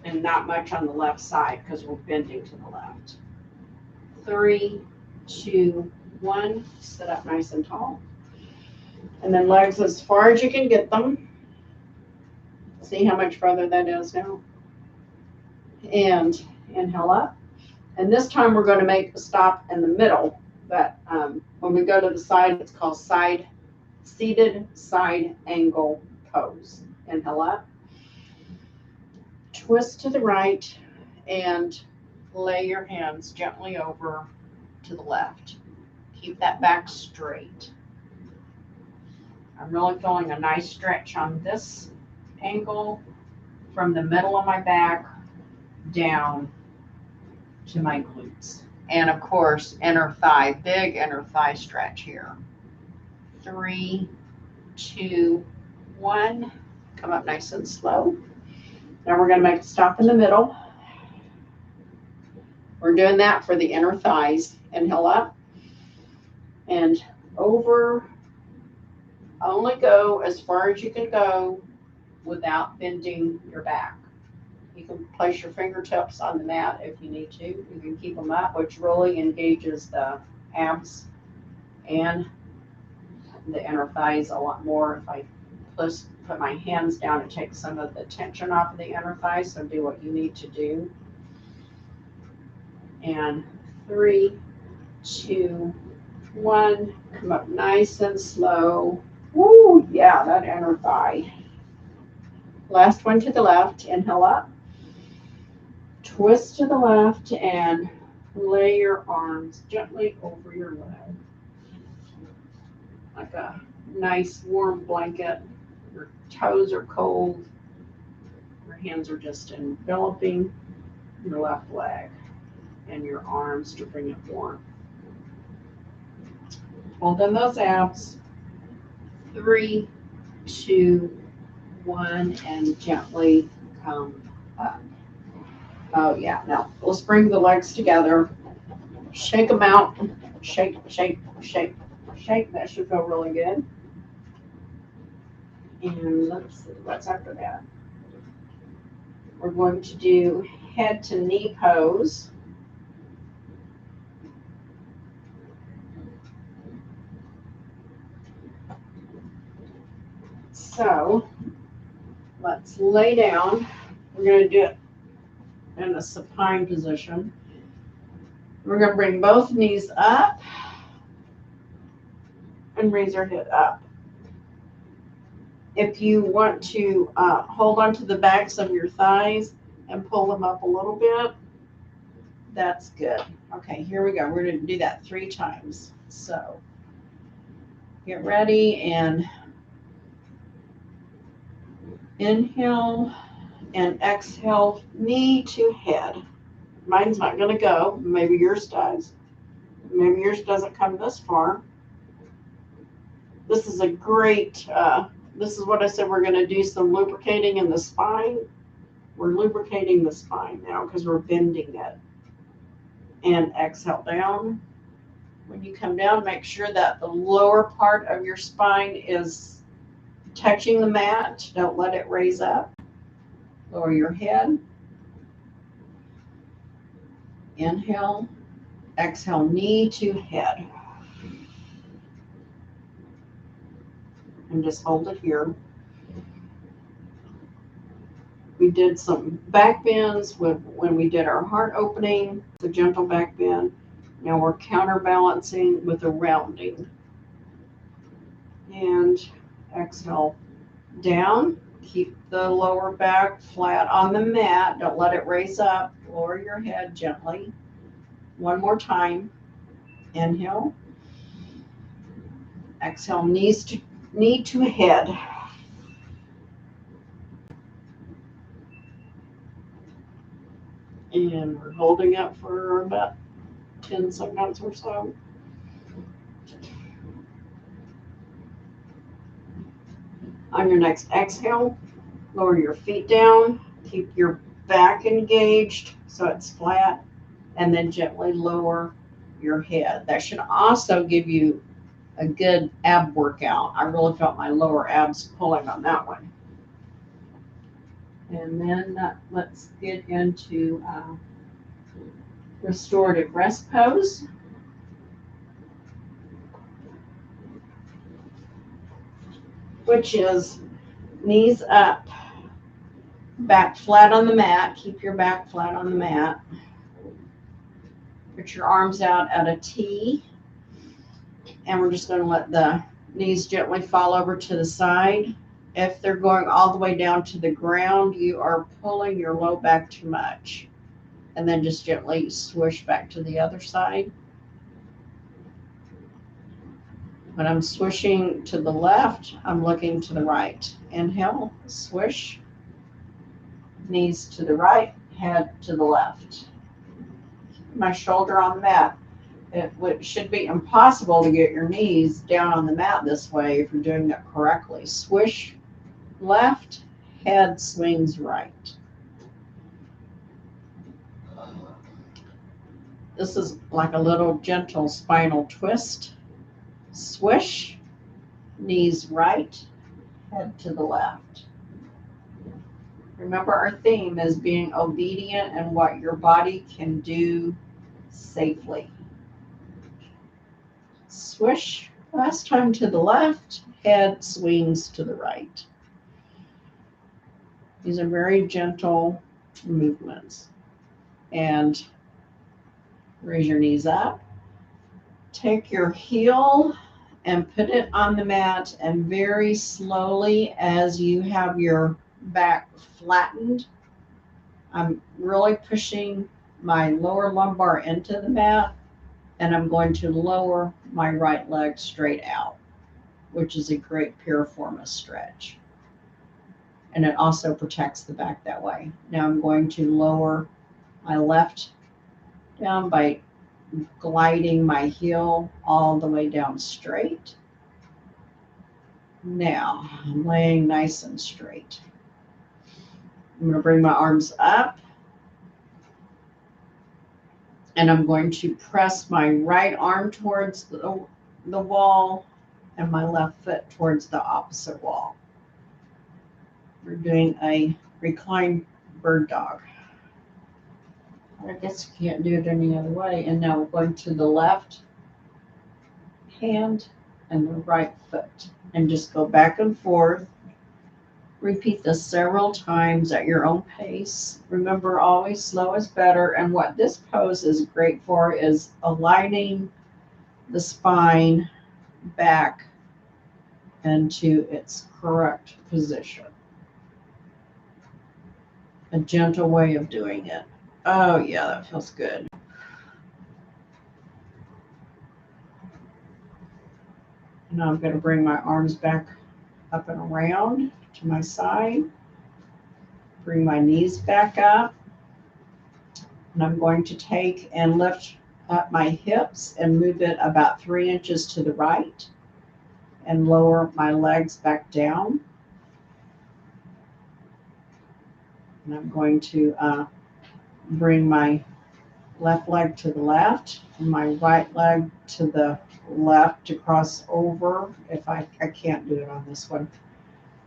And not much on the left side because we're bending to the left. 3, 2, 1, sit up nice and tall. And then legs as far as you can get them. See how much further that is now? And inhale up. And this time we're going to make a stop in the middle. But when we go to the side, it's called seated side angle pose. Inhale up. Twist to the right and lay your hands gently over to the left. Keep that back straight. I'm really feeling a nice stretch on this angle from the middle of my back down to my glutes. And of course, inner thigh, big inner thigh stretch here. 3, 2, 1. Come up nice and slow. Now we're going to make a stop in the middle. We're doing that for the inner thighs. Inhale up and over. Only go as far as you can go without bending your back. You can place your fingertips on the mat if you need to. You can keep them up, which really engages the abs and the inner thighs a lot more. If I put my hands down and take some of the tension off of the inner thighs, so do what you need to do. And 3, 2, 1, come up nice and slow. Woo, yeah, that inner thigh. Last one to the left, inhale up. Twist to the left and lay your arms gently over your leg. Like a nice warm blanket. Your toes are cold. Your hands are just enveloping your left leg and your arms to bring it warm. Hold in those abs. 3, 2, 1, and gently come up. Oh yeah, now let's bring the legs together. Shake them out. Shake, shake, shake, shake. That should feel really good. And let's see, what's after that? We're going to do head to knee pose. So Let's lay down. We're going to do it in a supine position. We're going to bring both knees up and raise our head up. If you want to hold onto the backs of your thighs and pull them up a little bit, that's good. Okay, here we go. We're going to do that 3 times. So get ready and inhale and exhale, knee to head. Mine's not going to go. Maybe yours does. Maybe yours doesn't come this far. This is a great, this is what I said, we're going to do some lubricating in the spine. We're lubricating the spine now because we're bending it. And exhale down. When you come down, make sure that the lower part of your spine is touching the mat. Don't let it raise up. Lower your head. Inhale. Exhale, knee to head. And just hold it here. We did some back bends when we did our heart opening, the gentle back bend. Now we're counterbalancing with a rounding. And exhale down. Keep the lower back flat on the mat. Don't let it raise up. Lower your head gently. One more time. Inhale. Exhale, knee to head. And we're holding it for about 10 seconds or so. On your next exhale, lower your feet down. Keep your back engaged so it's flat. And then gently lower your head. That should also give you a good ab workout. I really felt my lower abs pulling on that one. And then let's get into restorative rest pose. Which is knees up, back flat on the mat. Keep your back flat on the mat. Put your arms out at a T. And we're just going to let the knees gently fall over to the side. If they're going all the way down to the ground, you are pulling your low back too much. And then just gently swish back to the other side. When I'm swishing to the left, I'm looking to the right. Inhale, swish. Knees to the right, head to the left. My shoulder on the mat. It should be impossible to get your knees down on the mat this way if you're doing it correctly. Swish left, head swings right. This is like a little gentle spinal twist. Swish, knees right, head to the left. Remember, our theme is being obedient in what your body can do safely. Swish, last time to the left, head swings to the right. These are very gentle movements. And raise your knees up. Take your heel and put it on the mat, and very slowly, as you have your back flattened, I'm really pushing my lower lumbar into the mat, and I'm going to lower my right leg straight out, which is a great piriformis stretch. And it also protects the back that way. Now I'm going to lower my left down by gliding my heel all the way down straight. Now I'm laying nice and straight. I'm going to bring my arms up, and I'm going to press my right arm towards the wall and my left foot towards the opposite wall. We're doing a reclined bird dog. I guess you can't do it any other way. And now we're going to the left hand and the right foot, and just go back and forth, Repeat this several times at your own pace. Remember, always slow is better. And what this pose is great for is aligning the spine back into its correct position. A gentle way of doing it. Oh, yeah, that feels good. Now I'm going to bring my arms back up and around to my side. Bring my knees back up. And I'm going to take and lift up my hips and move it about 3 inches to the right and lower my legs back down. And I'm going to bring my left leg to the left and my right leg to the left to cross over if I can't do it on this one.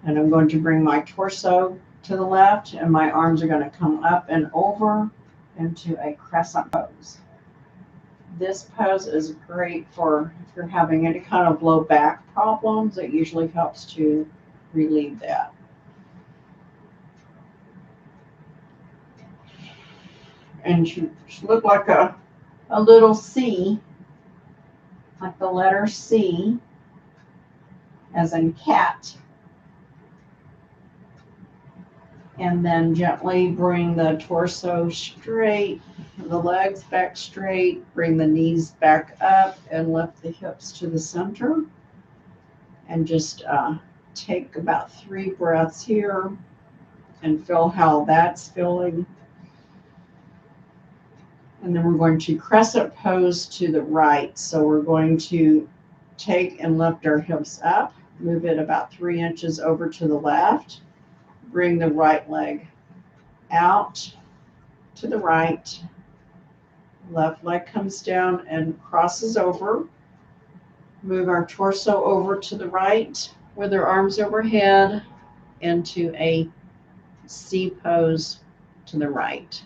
And I'm going to bring my torso to the left and my arms are going to come up and over into a crescent pose. This pose is great for if you're having any kind of low back problems. It usually helps to relieve that. And she look like a little C, like the letter C, as in cat. And then gently bring the torso straight, the legs back straight, bring the knees back up and lift the hips to the center. And just take about 3 breaths here and feel how that's feeling. And then we're going to crescent pose to the right. So we're going to take and lift our hips up, move it about 3 inches over to the left. Bring the right leg out to the right. Left leg comes down and crosses over. Move our torso over to the right with our arms overhead into a C pose to the right.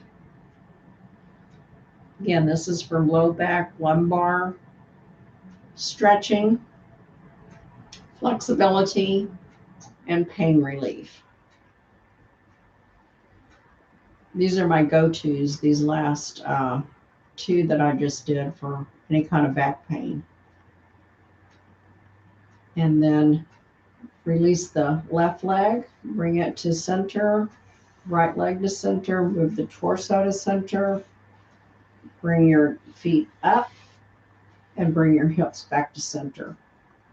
Again, this is for low back, lumbar stretching, flexibility, and pain relief. These are my go-tos, these last 2 that I just did for any kind of back pain. And then release the left leg, bring it to center, right leg to center, move the torso to center, bring your feet up, and bring your hips back to center.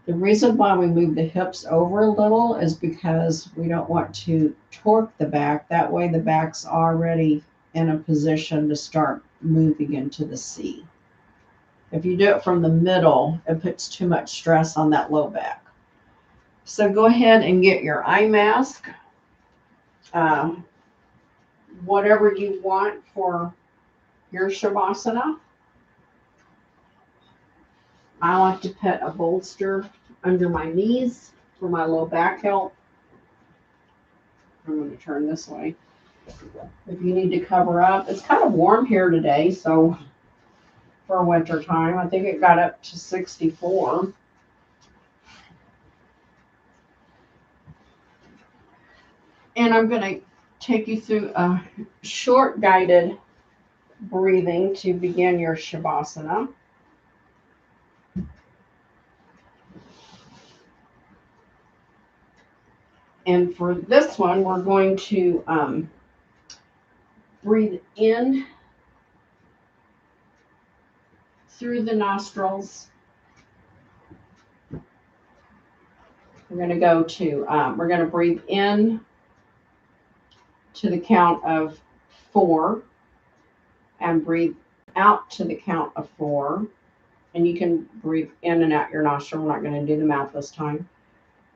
The reason why we move the hips over a little is because we don't want to torque the back. That way the back's already in a position to start moving into the C. If you do it from the middle, it puts too much stress on that low back. So go ahead and get your eye mask, whatever you want for your Shavasana. I like to put a bolster under my knees for my low back help. I'm going to turn this way. If you need to cover up, it's kind of warm here today, so for winter time, I think it got up to 64. And I'm going to take you through a short guided breathing to begin your Shavasana. And for this one, we're going to breathe in through the nostrils. We're going to go to, we're going to breathe in to the count of 4 and breathe out to the count of 4. And you can breathe in and out your nostril. We're not going to do the mouth this time.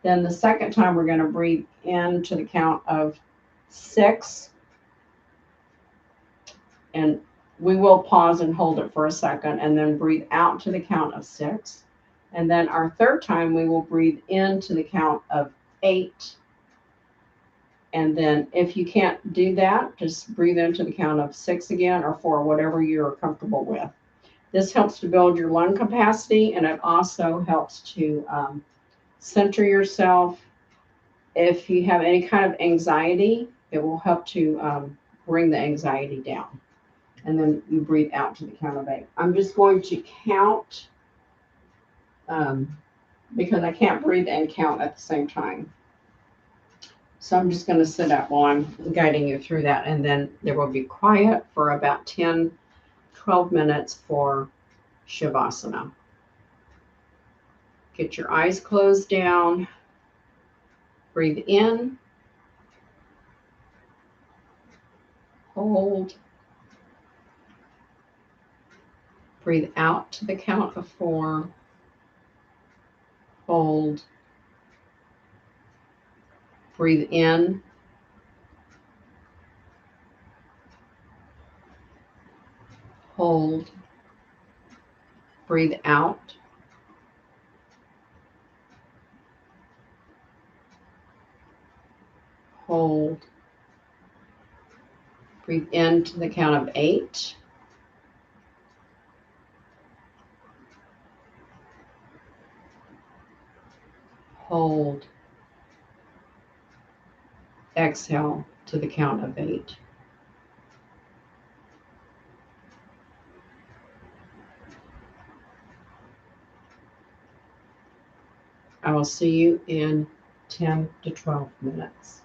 Then the second time, we're going to breathe in to the count of 6. And we will pause and hold it for a second and then breathe out to the count of 6. And then our third time, we will breathe in to the count of 8. And then if you can't do that, just breathe into the count of 6 again or 4, whatever you're comfortable with. This helps to build your lung capacity, and it also helps to center yourself If you have any kind of anxiety, it will help to bring the anxiety down. And then you breathe out to the count of 8. I'm just going to count because I can't breathe and count at the same time. So I'm just going to sit up while I'm guiding you through that. And then there will be quiet for about 10, 12 minutes for Shavasana. Get your eyes closed down. Breathe in. Hold. Breathe out to the count of 4. Hold. Breathe in. Hold. Breathe out. Hold. Breathe in to the count of 8. Hold. Exhale to the count of 8. I will see you in 10 to 12 minutes.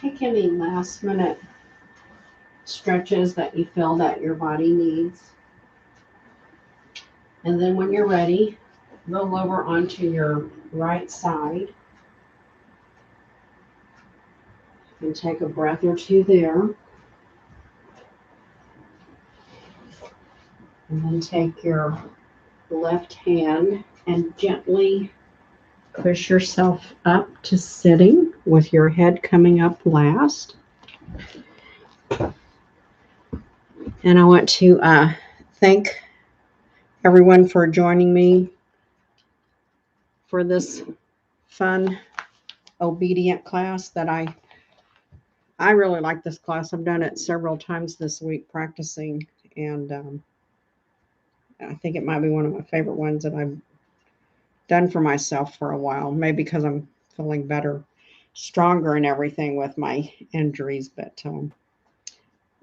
Take any last minute stretches that you feel that your body needs. And then when you're ready, roll over onto your right side and take a breath or two there. And then take your left hand and gently push yourself up to sitting with your head coming up last. And I want to thank everyone for joining me for this fun, obedient class that I really like this class. I've done it several times this week practicing, and I think it might be one of my favorite ones that I've done for myself for a while. Maybe because I'm feeling better, stronger and everything with my injuries. But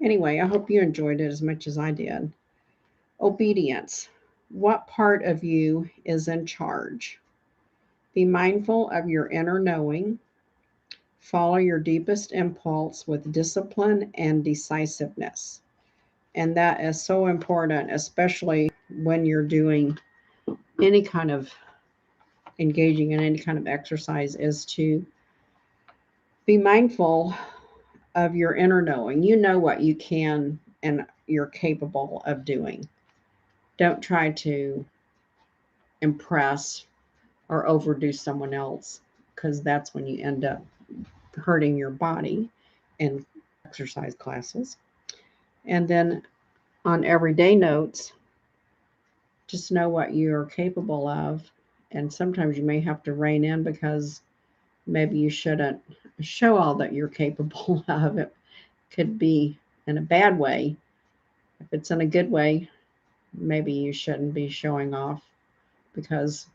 anyway, I hope you enjoyed it as much as I did. Obedience. What part of you is in charge? Be mindful of your inner knowing. Follow your deepest impulse with discipline and decisiveness. And that is so important, especially when you're doing any kind of engaging in any kind of exercise, is to be mindful of your inner knowing. You know what you can and you're capable of doing. Don't try to impress or overdo someone else, because that's when you end up hurting your body in exercise classes. And then on everyday notes, just know what you're capable of. And sometimes you may have to rein in because maybe you shouldn't show all that you're capable of. It could be in a bad way. If it's in a good way, maybe you shouldn't be showing off because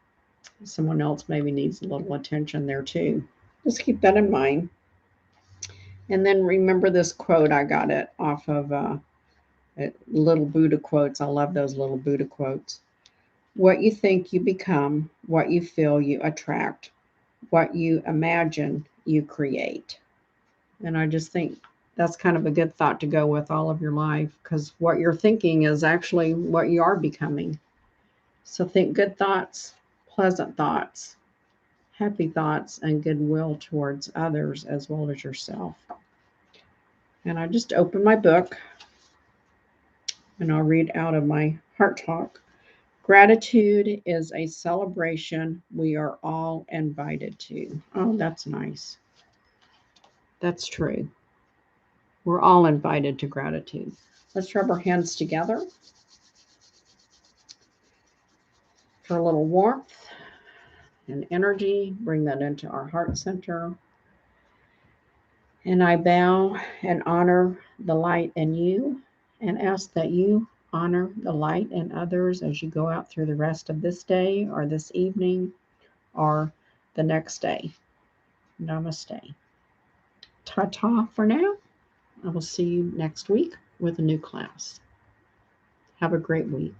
someone else maybe needs a little attention there too. Just keep that in mind. And then remember this quote. I got it off of little Buddha quotes. I love those little Buddha quotes. What you think, you become. What you feel, you attract. What you imagine, you create. And I just think that's kind of a good thought to go with all of your life, because what you're thinking is actually what you are becoming. So think good thoughts, pleasant thoughts, happy thoughts, and goodwill towards others as well as yourself. And I just opened my book and I'll read out of my heart talk. Gratitude is a celebration we are all invited to. Oh, that's nice. That's true. We're all invited to gratitude. Let's rub our hands together for a little warmth and energy. Bring that into our heart center. And I bow and honor the light in you and ask that you honor the light in others as you go out through the rest of this day or this evening or the next day. Namaste. Ta-ta for now. I will see you next week with a new class. Have a great week.